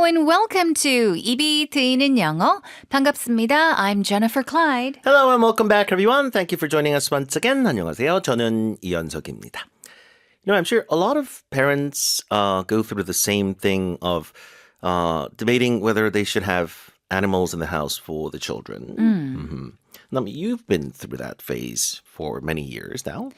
and welcome to 입이 트이는 영어. 반갑습니다. I'm Jennifer Clyde. Hello and welcome back, everyone. Thank you for joining us once again. 안녕하세요. 저는 이현석입니다. You know, I'm sure a lot of parents go through the same thing of debating whether they should have animals in the house for the children. Now, you've been through that phase for many years now.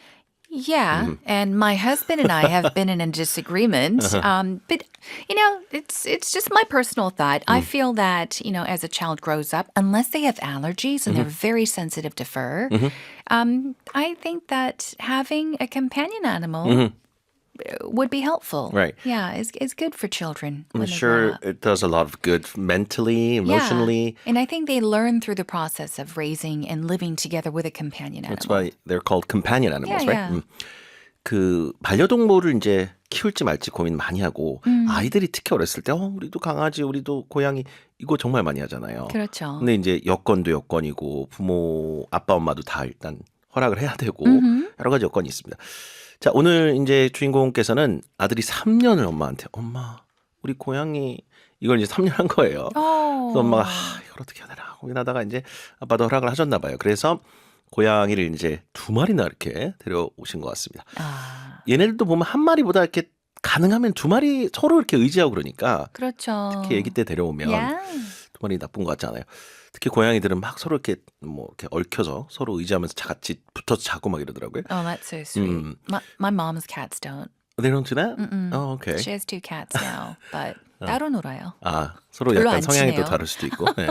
Yeah, and my husband and I have been in a disagreement. But you know, it's just my personal thought. I feel that as a child grows up, unless they have allergies and they're very sensitive to fur, I think that having a companion animal would be helpful. Right. Yeah, it's good for children. When I'm they grow sure up. it does a lot of good mentally, emotionally. Yeah. And I think they learn through the process of raising and living together with a companion animal. That's why they're called companion animals, Yeah, right? 그 반려동물을 이제 키울지 말지 고민 많이 하고 아이들이 특히 어렸을 때 우리도 강아지, 우리도 고양이 이거 정말 많이 하잖아요. 그렇죠. 근데 이제 여건도 여건이고 부모, 아빠, 엄마도 다 일단 허락을 해야 되고 여러 가지 여건이 있습니다. 자, 오늘 이제 주인공께서는 아들이 3년을 엄마한테 엄마, 우리 고양이 이걸 이제 3년 한 거예요. 그래서 엄마가 이걸 어떻게 해야 되나 고민하다가 이제 아빠도 허락을 하셨나 봐요. 그래서 고양이를 이제 2마리나 이렇게 데려오신 것 같습니다. 얘네들도 보면 한 마리보다 이렇게 가능하면 2마리 서로 이렇게 의지하고 그러니까 그렇죠. 특히 아기 때 데려오면 Yeah. 2마리 나쁜 것 같지 않아요. 특히 고양이들은 막 서로 이렇게 뭐 이렇게 얽혀서 서로 의지하면서 같이 붙어서 자고 막 이러더라고요. Oh, that's so sweet. My mom's cats don't. They don't do that? Oh, okay. She has 2 cats now, but 따로 놀아요. 아, 서로 별로 약간 안 성향이 또 친해요. 다를 수도 있고. 네.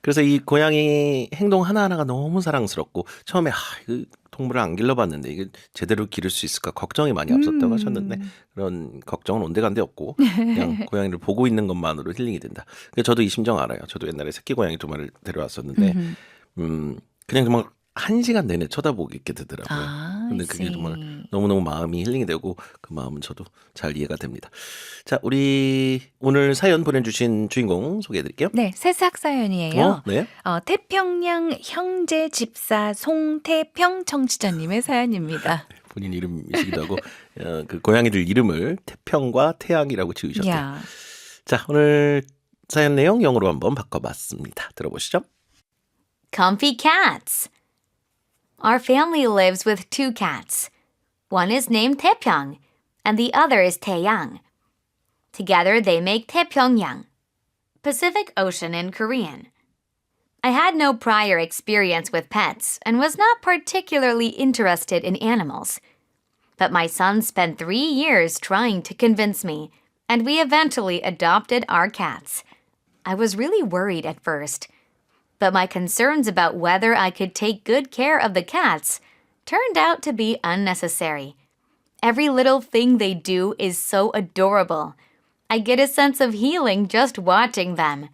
그래서 이 고양이 행동 하나하나가 너무 사랑스럽고 처음에 이거 동물을 안 길러봤는데 이게 제대로 기를 수 있을까 걱정이 많이 앞섰다고 하셨는데 그런 걱정은 온데간데 없고 그냥 고양이를 보고 있는 것만으로 힐링이 된다. 저도 이 심정 알아요. 저도 옛날에 새끼 고양이 2마리를 데려왔었는데 그냥 정말 1시간 내내 쳐다보게 되더라고요. 근데 그게 I 정말 see. 너무너무 마음이 힐링이 되고 그 마음은 저도 잘 이해가 됩니다. 자, 우리 오늘 사연 보내주신 주인공 소개해드릴게요. 네, 새싹 사연이에요. 네. 태평양 형제 집사 송태평 청취자님의 사연입니다. 본인 이름이시기도 하고 그 고양이들 이름을 태평과 태양이라고 지으셨대요. Yeah. 자, 오늘 사연 내용 영어로 한번 바꿔봤습니다. 들어보시죠. Comfy cats. Our family lives with 2 cats. One is named Taepyeong, and the other is Taeyang. Together they make Taepyeongyang, Pacific Ocean in Korean. I had no prior experience with pets and was not particularly interested in animals. But my son spent 3 years trying to convince me, and we eventually adopted our cats. I was really worried at first. But my concerns about whether I could take good care of the cats turned out to be unnecessary. Every little thing they do is so adorable. I get a sense of healing just watching them.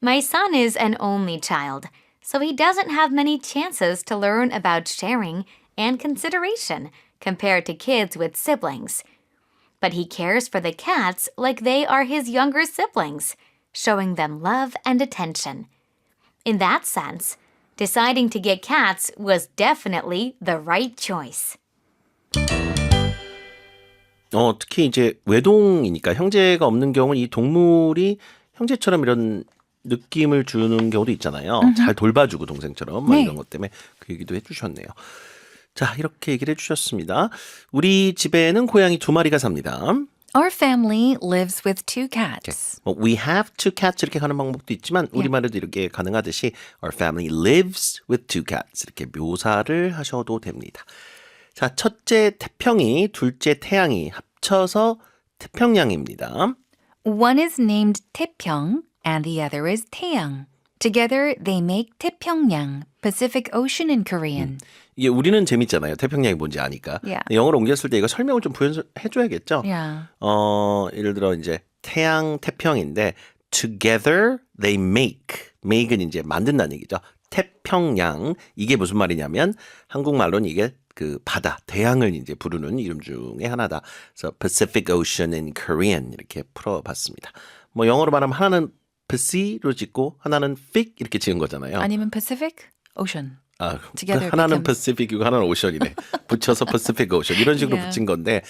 My son is an only child, so he doesn't have many chances to learn about sharing and consideration compared to kids with siblings. But he cares for the cats like they are his younger siblings, showing them love and attention. In that sense, deciding to get cats was definitely the right choice. 특히 이제 외동이니까 형제가 없는 경우는 이 동물이 형제처럼 이런 느낌을 주는 경우도 있잖아요. 잘 돌봐주고 동생처럼 막 네. 이런 것 때문에 그 얘기도 해주셨네요. 자, 이렇게 얘기를 해주셨습니다. 우리 집에는 고양이 2마리가 삽니다. Our family lives with 2 cats. We have 2 cats 이렇게 가는 방법도 있지만 우리말에도 이렇게 가능하듯이 Our family lives with 2 cats 이렇게 묘사를 하셔도 됩니다. 자, 첫째 태평이, 둘째 태양이 합쳐서 태평양입니다. One is named 태평 and the other is 태양. Together they make 태평양, Pacific Ocean in Korean. 이게 우리는 재밌잖아요. 태평양이 뭔지 아니까. Yeah. 영어로 옮겼을 때 이거 설명을 좀 해줘야겠죠. Yeah. 예를 들어 이제 태양, 태평인데 together they make은 이제 만든다는 얘기죠. 태평양 이게 무슨 말이냐면 한국말로는 이게 그 바다, 대양을 이제 부르는 이름 중에 하나다. 그래서 Pacific Ocean in Korean 이렇게 풀어봤습니다. 뭐 영어로 말하면 하나는 Pac로 짓고 하나는 Fic 이렇게 지은 거잖아요. 아니면 Pacific Ocean. 하나는 becomes- Pacific이고 하나는 오션이네. 붙여서 Pacific Ocean 이런 식으로 Yeah. 붙인 건데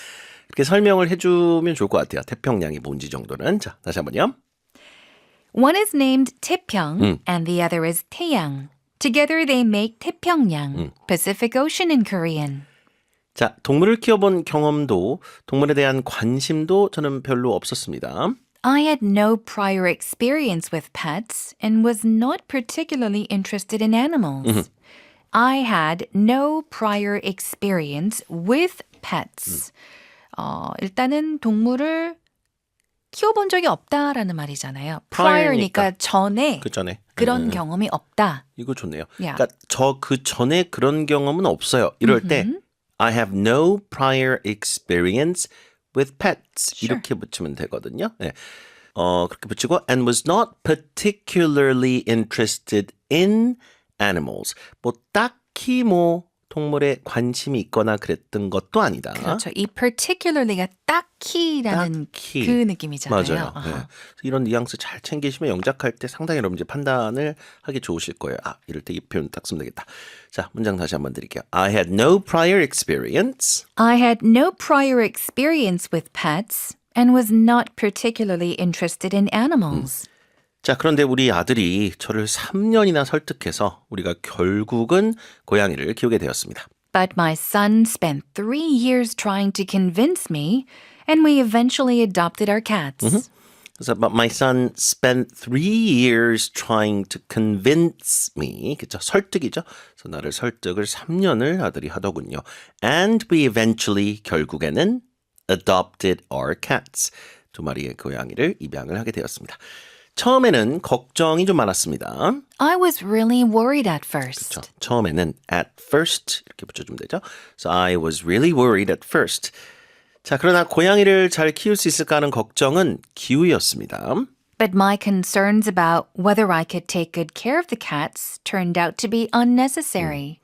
이렇게 설명을 해주면 좋을 것 같아요. 태평양이 뭔지 정도는. 자, 다시 한번요. One is named Taepyeong and the other is Taeyang. Together they make Taepyeongyang, Pacific Ocean in Korean. 자, 동물을 키워본 경험도 동물에 대한 관심도 저는 별로 없었습니다. I had no prior experience with pets and was not particularly interested in animals. I had no prior experience with pets. 일단은 동물을 키워본 적이 없다라는 말이잖아요. prior니까 전에 그 전에. 그런 경험이 없다. 이거 좋네요. Yeah. 그러니까 저 그 전에 그런 경험은 없어요. 이럴 때 I have no prior experience with pets. 이렇게 붙이면 되거든요. 네. 그렇게 붙이고 and was not particularly interested in animals. 뭐 딱히 뭐 동물에 관심이 있거나 그랬던 것도 아니다. 그렇죠. 이 particularly가 딱히라는 딱히. 그 느낌이잖아요. 맞아요. 네. 그래서 이런 뉘앙스 잘 챙기시면 영작할 때 상당히 여러분 이제 판단을 하기 좋으실 거예요. 아, 이럴 때 이 표현 딱 쓰면 되겠다. 자, 문장 다시 한번 드릴게요. I had no prior experience I had no prior experience with pets and was not particularly interested in animals. 자, 그런데 우리 아들이 저를 3년이나 설득해서 우리가 결국은 고양이를 키우게 되었습니다. But my son spent 3 years trying to convince me, and we eventually adopted our cats. 그래서 but my son spent 3 years trying to convince me. 그렇죠? 설득이죠. 그래서 나를 설득을 3년을 아들이 하더군요. And we eventually 결국에는 adopted our cats. 2마리의 고양이를 입양을 하게 되었습니다. 처음에는 걱정이 좀 많았습니다. I was really worried at first. 그렇죠. 처음에는 at first 이렇게 붙여주면 되죠. So I was really worried at first. 자, 그러나 고양이를 잘 키울 수 있을까 하는 걱정은 기우였습니다. But my concerns about whether I could take good care of the cats turned out to be unnecessary.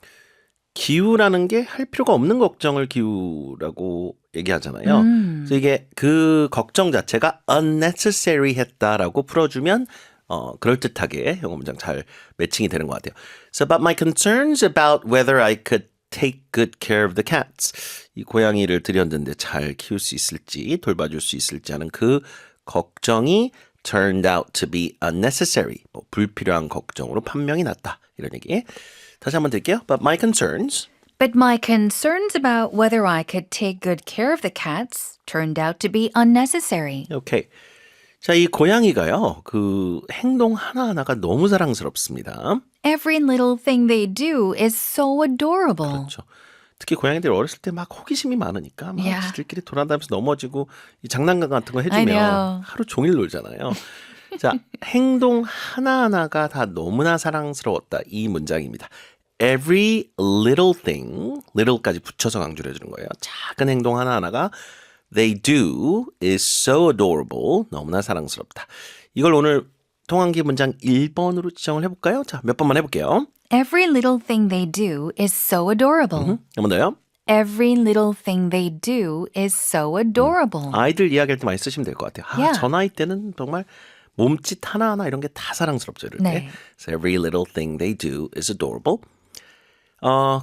기우라는 게 할 필요가 없는 걱정을 기우라고 얘기하잖아요. 그래서 이게 그 걱정 자체가 unnecessary 했다라고 풀어주면 그럴듯하게 영어 문장 잘 매칭이 되는 것 같아요. So about my concerns about whether I could take good care of the cats. 이 고양이를 들였는데 잘 키울 수 있을지 돌봐줄 수 있을지 하는 그 걱정이 turned out to be unnecessary. 뭐 불필요한 걱정으로 판명이 났다. 이런 얘기. 다시 한번 드릴게요. But my concerns But my concerns about whether I could take good care of the cats turned out to be unnecessary. 오케이. 자, 이 고양이가요. 그 행동 하나하나가 너무 사랑스럽습니다. Every little thing they do is so adorable. 그렇죠. 특히 고양이들 어렸을 때 막 호기심이 많으니까 막 Yeah. 지들끼리 돌아다니면서 넘어지고 이 장난감 같은 거 I 해주면 know. 하루 종일 놀잖아요. 자, 행동 하나하나가 다 너무나 사랑스러웠다. 이 문장입니다. Every little thing, little까지 붙여서 강조를 해주는 거예요. 작은 행동 하나하나가 they do is so adorable. 너무나 사랑스럽다. 이걸 오늘 통한기 문장 1번으로 지정을 해볼까요? 자, 몇 번만 해볼게요. Every little thing they do is so adorable. 한 번 더요. Every little thing they do is so adorable. 아이들 이야기할 때 많이 쓰시면 될 것 같아요. 아, Yeah. 저 나이 때는 정말 몸짓 하나하나 이런 게 다 사랑스럽죠. 이럴 때. 네. So every little thing they do is adorable.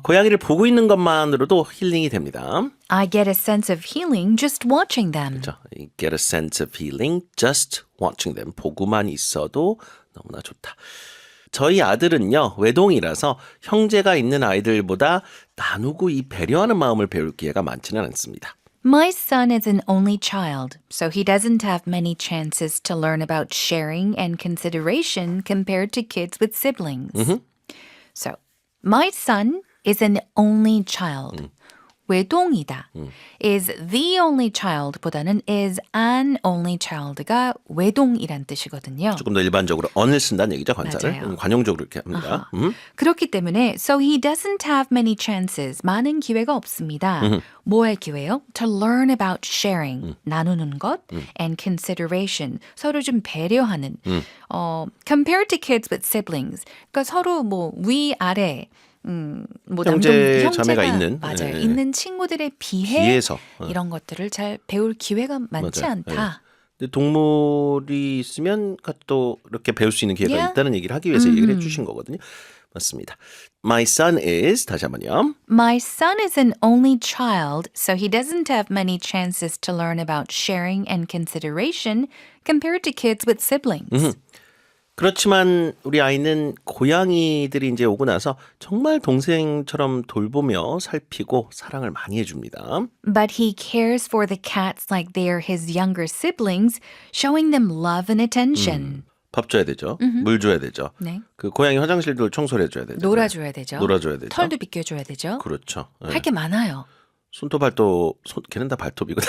고양이를 보고 있는 것만으로도 힐링이 됩니다. I get a sense of healing just watching them. 그렇죠? Get a sense of healing just watching them. 보고만 있어도 너무나 좋다. 저희 아들은요, 외동이라서 형제가 있는 아이들보다 나누고 이 배려하는 마음을 배울 기회가 많지는 않습니다. My son is an only child, so he doesn't have many chances to learn about sharing and consideration compared to kids with siblings. So, my son is an only child. 외동이다. is the only child보다는 is an only child가 외동이란 뜻이거든요. 조금 더 일반적으로 on을 쓴다는 얘기죠, 관사를. 맞아요. 관용적으로 이렇게 합니다. 그렇기 때문에 so he doesn't have many chances. 많은 기회가 없습니다. 뭐 할 기회요? To learn about sharing. 나누는 것 and consideration. 서로 좀 배려하는. Compared to kids with siblings. 그러니까 서로 뭐 위, 아래 뭐 형제, 남동, 자매가 형제가 있는, 맞아요. 예. 있는 친구들에 비해서. 이런 것들을 잘 배울 기회가 많지 맞아요. 않다. 근데 동물이 있으면 또 이렇게 배울 수 있는 기회가 Yeah. 있다는 얘기를 하기 위해서 얘기를 해주신 거거든요. 맞습니다. My son is 다시 한번요. My son is an only child, so he doesn't have many chances to learn about sharing and consideration compared to kids with siblings. 그렇지만 우리 아이는 고양이들이 이제 오고 나서 정말 동생처럼 돌보며 살피고 사랑을 많이 해줍니다. But he cares for the cats like they are his younger siblings, showing them love and attention. 밥 줘야 되죠. 물 줘야 되죠. 네. 그 고양이 화장실도 청소를 해줘야 되죠. 놀아줘야 되죠. 놀아줘야 되죠. 털도 빗겨줘야 되죠. 그렇죠. 네. 할 게 많아요. 손톱 발톱, 걔는 다 발톱이거든.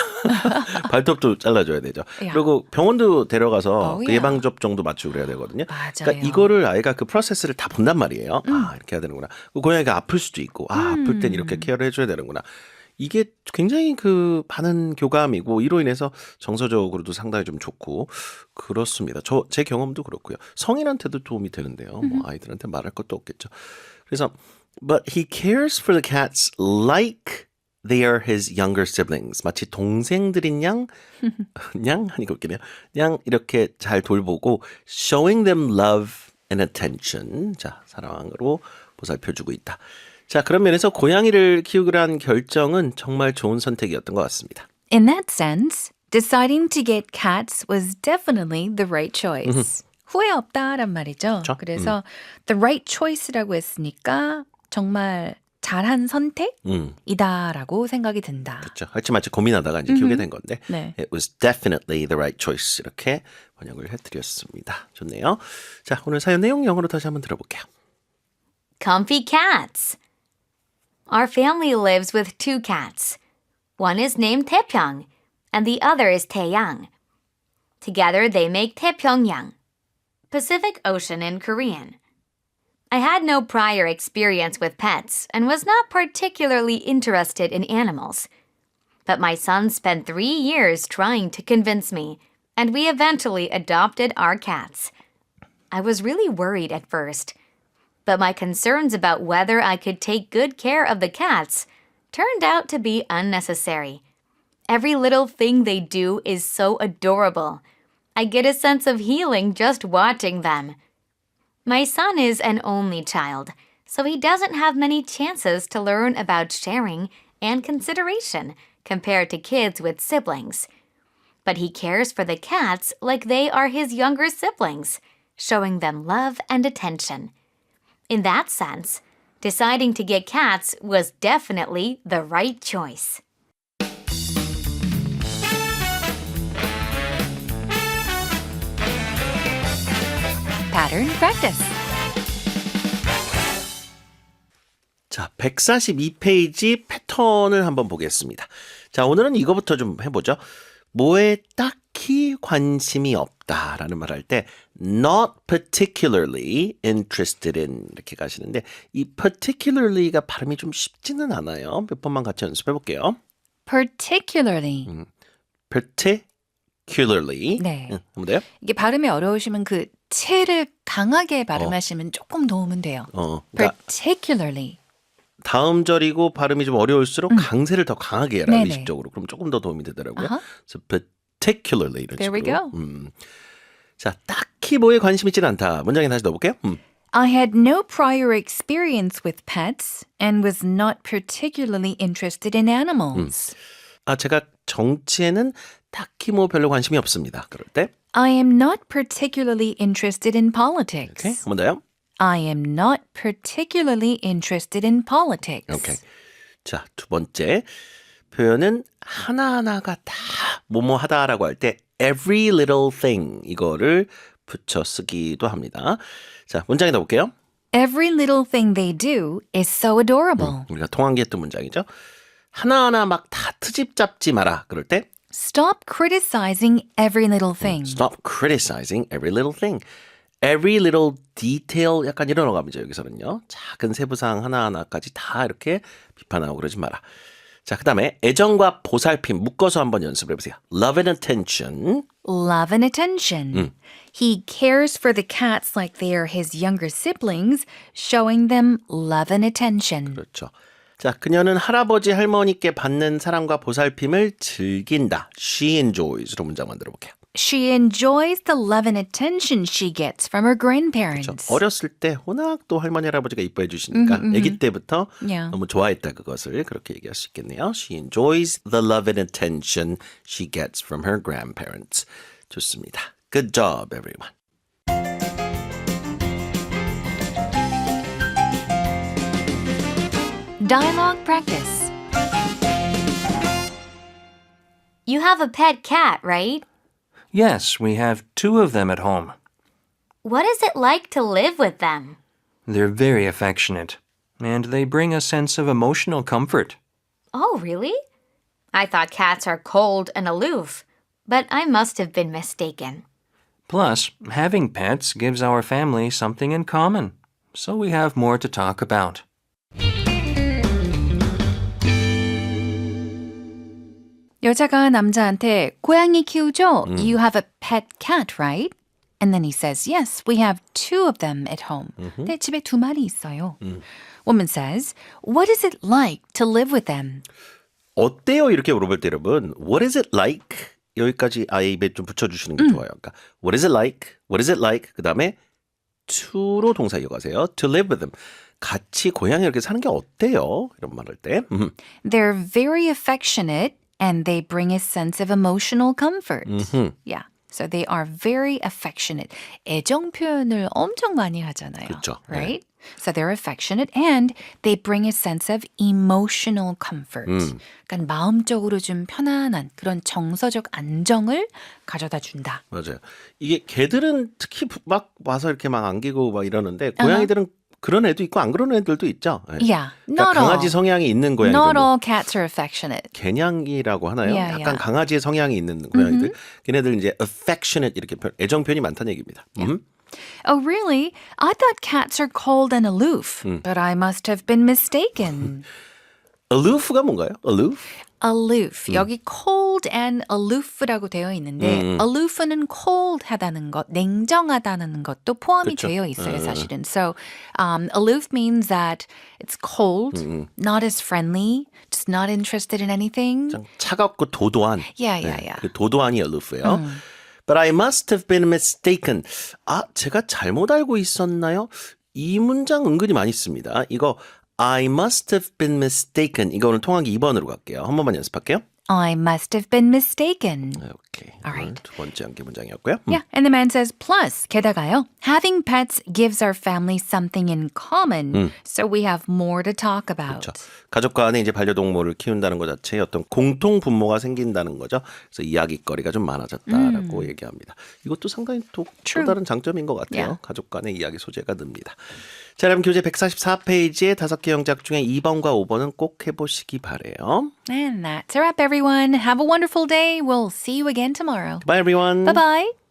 발톱도 잘라줘야 되죠. 야. 그리고 병원도 데려가서 그 야. 예방접종도 맞추고 그래야 되거든요. 맞아요. 그러니까 이거를 아이가 그 프로세스를 다 본단 말이에요. 아, 이렇게 해야 되는구나. 그 고양이가 아플 수도 있고, 아플 땐 이렇게 케어를 해줘야 되는구나. 이게 굉장히 그 많은 교감이고 이로 인해서 정서적으로도 상당히 좀 좋고 그렇습니다. 제 경험도 그렇고요. 성인한테도 도움이 되는데요. 뭐 아이들한테 말할 것도 없겠죠. 그래서 but he cares for the cats like they are his younger siblings. 마치 동생들인 양 하니까 웃기네요. 양 이렇게 잘 돌보고 showing them love and attention. 자, 사랑으로 보살펴주고 있다. 자, 그런 면에서 고양이를 키우기로 한 결정은 정말 좋은 선택이었던 것 같습니다. In that sense, deciding to get cats was definitely the right choice. 후회 없다란 말이죠. 그렇죠. 그래서 the right choice라고 했으니까 정말 잘한 선택이다라고 생각이 든다. 그렇죠. 할지 말지 고민하다가 이제 키우게 된 건데 네. It was definitely the right choice. 이렇게 번역을 해드렸습니다. 좋네요. 자, 오늘 사연 내용 영어로 다시 한번 들어볼게요. Comfy cats. Our family lives with two cats. One is named Taepyeong, and the other is Taeyang. Together they make Taepyeongyang. Pacific Ocean in Korean. I had no prior experience with pets and was not particularly interested in animals. But my son spent 3 years trying to convince me, and we eventually adopted our cats. I was really worried at first, but my concerns about whether I could take good care of the cats turned out to be unnecessary. Every little thing they do is so adorable. I get a sense of healing just watching them. My son is an only child, so he doesn't have many chances to learn about sharing and consideration compared to kids with siblings. But he cares for the cats like they are his younger siblings, showing them love and attention. In that sense, deciding to get cats was definitely the right choice. Pattern practice. 자, 142페이지 패턴을 한번 보겠습니다. 자, 오늘은 이거부터 좀 해보죠. 뭐에 딱히 관심이 없다라는 말 할 때 not particularly interested in 이렇게 가시는데 이 particularly가 발음이 좀 쉽지는 않아요. 몇 번만 같이 연습해 볼게요. Particularly. particularly. 네. 한번 더요. 이게 발음이 어려우시면 그 체를 강하게 발음하시면 조금 도움은 돼요. 그러니까 Particularly. 다음 절이고 발음이 좀 어려울수록 강세를 더 강하게 해라 네네. 의식적으로. 그럼 조금 더 도움이 되더라고요. 아하. So particularly 이런 There we 식으로. go. 자, 딱히 뭐에 관심 있지는 않다. 문장에 다시 넣어볼게요. I had no prior experience with pets and was not particularly interested in animals. 아, 제가 정치에는 딱히 뭐 별로 관심이 없습니다. 그럴 때 I am not particularly interested in politics. 오케이, 한번 더요. I am not particularly interested in politics. 오케이. 자, 두 번째 표현은 하나하나가 다 뭐뭐하다라고 할 때 every little thing 이거를 붙여 쓰기도 합니다. 자, 문장에 넣어볼게요. Every little thing they do is so adorable. 우리가 통한기했던 문장이죠. 하나하나 막 다 트집 잡지 마라. 그럴 때 Stop criticizing every little thing. Stop criticizing every little thing. Every little detail 약간 이런 어감이죠. 여기서는요. 작은 세부사항 하나하나까지 다 이렇게 비판하고 그러지 마라. 자, 그 다음에 애정과 보살핌 묶어서 한번 연습을 해보세요. Love and attention. Love and attention. He cares for the cats like they are his younger siblings, showing them love and attention. 그렇죠. 자, 그녀는 할아버지 할머니께 받는 사랑과 보살핌을 즐긴다. She enjoys로 문장 만들어 볼게요. She enjoys the love and attention she gets from her grandparents. 어렸을 때 워낙 또 할머니 할아버지가 이뻐해 주시니까 아기 때부터 Yeah. 너무 좋아했다 그것을 그렇게 얘기할 수 있겠네요. She enjoys the love and attention she gets from her grandparents. 좋습니다. Good job, everyone. Dialogue practice. You have a pet cat, right? Yes, we have 2 of them at home. What is it like to live with them? They're very affectionate, and they bring a sense of emotional comfort. Oh, really? I thought cats are cold and aloof, but I must have been mistaken. Plus, having pets gives our family something in common, so we have more to talk about. 여자가 남자한테 고양이 키우죠? You have a pet cat, right? And then he says, yes, we have 2 of them at home. 네, 집에 2마리 있어요. Woman says, what is it like to live with them? 어때요? 이렇게 물어볼 때 여러분 What is it like? 여기까지 아예 입에 좀 붙여주시는 게 좋아요. 그러니까 What is it like? What is it like? 그 다음에 to로 동사 이어가세요. To live with them. 같이 고양이 이렇게 사는 게 어때요? 이런 말 할 때. They're very affectionate and they bring a sense of emotional comfort. Yeah. So they are very affectionate. 애정 표현을 엄청 많이 하잖아요. 그렇죠. Right? So they're affectionate and they bring a sense of emotional comfort. 그러니까 마음적으로 좀 편안한 그런 정서적 안정을 가져다 준다. 맞아요. 이게 개들은 특히 막 와서 이렇게 막 안기고 막 이러는데 고양이들은 그런 애도 있고 안 그런 애들도 있죠. 네. Yeah, 그러니까 not 강아지 all. 성향이 있는 고양이들. Not 뭐 all cats are affectionate. 개냥이라고 하나요? Yeah, 약간 yeah. 강아지의 성향이 있는 고양이들. 걔네들 이제 affectionate 이렇게 애정 표현이 많다는 얘기입니다. Oh, really? I thought cats are cold and aloof, but I must have been mistaken. aloof가 뭔가요? aloof? aloof. 여기 cold and aloof라고 되어 있는데 aloof는 cold 하다는 것, 냉정하다는 것도 포함이 그쵸. 되어 있어요, 사실은. So, aloof means that it's cold, not as friendly, just not interested in anything. 좀 차갑고 도도한. Yeah, yeah, yeah. 그 도도한이 aloof예요. But I must have been mistaken. 아, 제가 잘못 알고 있었나요? 이 문장 은근히 많이 씁니다. 이거 I must have been mistaken. 이거 오늘 통하기 2번으로 갈게요. 한 번만 연습할게요. I must have been mistaken. 오케이. Alright. 두 번째 암기 문장이었고요. Yeah, and the man says, plus, 게다가요, having pets gives our family something in common, so we have more to talk about. 그렇죠. 가족과 안에 이제 반려동물을 키운다는 것 자체에 어떤 공통 분모가 생긴다는 거죠. 그래서 이야기거리가 좀 많아졌다라고 얘기합니다. 이것도 상당히 또 다른 장점인 것 같아요. Yeah. 가족 간의 이야기 소재가 늡니다. 자, 그럼 교재 144페이지에 5개 영작 중에 2번과 5번은 꼭 해보시기 바래요. And that's a wrap, everyone. Have a wonderful day. We'll see you again tomorrow. Bye, everyone. Bye-bye.